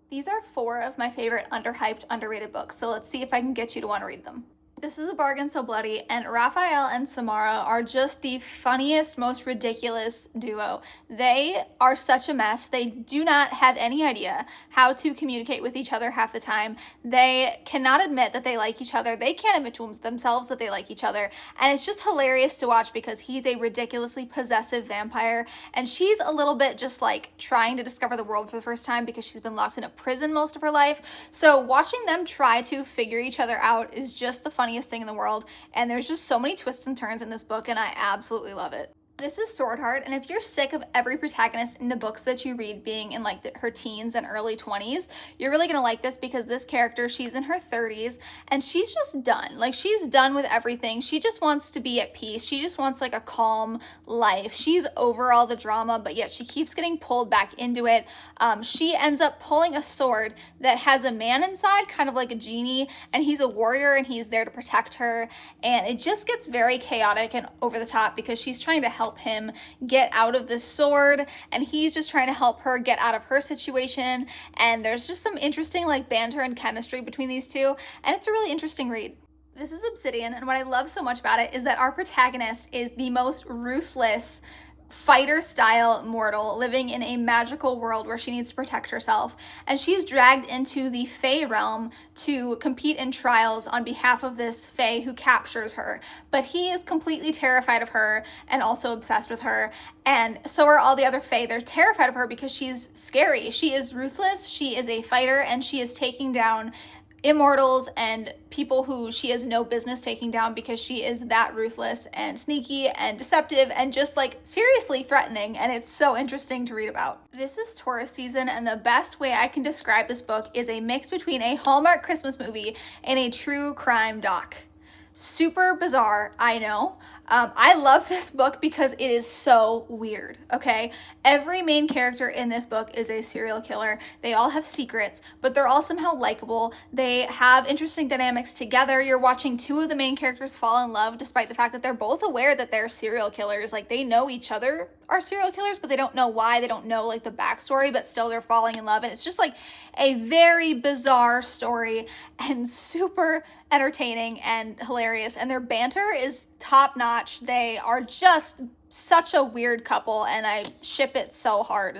These are four of my favorite underhyped, underrated books, so let's see if I can get you to want to read them. This is A Bargain So Bloody, and Raphael and Samara are just the funniest, most ridiculous duo. They are such a mess. They do not have any idea how to communicate with each other half the time. They cannot admit that they like each other. They can't admit to themselves that they like each other. And it's just hilarious to watch because he's a ridiculously possessive vampire, and she's a little bit just like trying to discover the world for the first time because she's been locked in a prison most of her life. So watching them try to figure each other out is just the funniest thing in the world, and there's just so many twists and turns in this book, and I absolutely love it. This is Swordheart, and if you're sick of every protagonist in the books that you read being in like her teens and early 20s, you're really gonna like this because this character, she's in her 30s and she's just done. Like, she's done with everything. She just wants to be at peace. She just wants like a calm life. She's over all the drama, but yet she keeps getting pulled back into it. She ends up pulling a sword that has a man inside, kind of like a genie, and he's a warrior and he's there to protect her. And it just gets very chaotic and over the top because she's trying to help him get out of this sword, and he's just trying to help her get out of her situation. And there's just some interesting like banter and chemistry between these two, and it's a really interesting read. This is Obsidian, and what I love so much about it is that our protagonist is the most ruthless fighter style mortal living in a magical world where she needs to protect herself, and she's dragged into the Fae realm to compete in trials on behalf of this Fae who captures her. But he is completely terrified of her and also obsessed with her, and so are all the other Fae. They're terrified of her because she's scary. She is ruthless, she is a fighter, and she is taking down immortals and people who she has no business taking down because she is that ruthless and sneaky and deceptive and just like seriously threatening, and it's so interesting to read about. This is Taurus season, and the best way I can describe this book is a mix between a Hallmark Christmas movie and a true crime doc. Super bizarre, I know. I love this book because it is so weird, okay? Every main character in this book is a serial killer. They all have secrets, but they're all somehow likable. They have interesting dynamics together. You're watching two of the main characters fall in love despite the fact that they're both aware that they're serial killers. Like, they know each other are serial killers, but they don't know why. They don't know like the backstory, but still they're falling in love. And it's just like a very bizarre story and super entertaining and hilarious, and their banter is top notch. They are just such a weird couple, and I ship it so hard.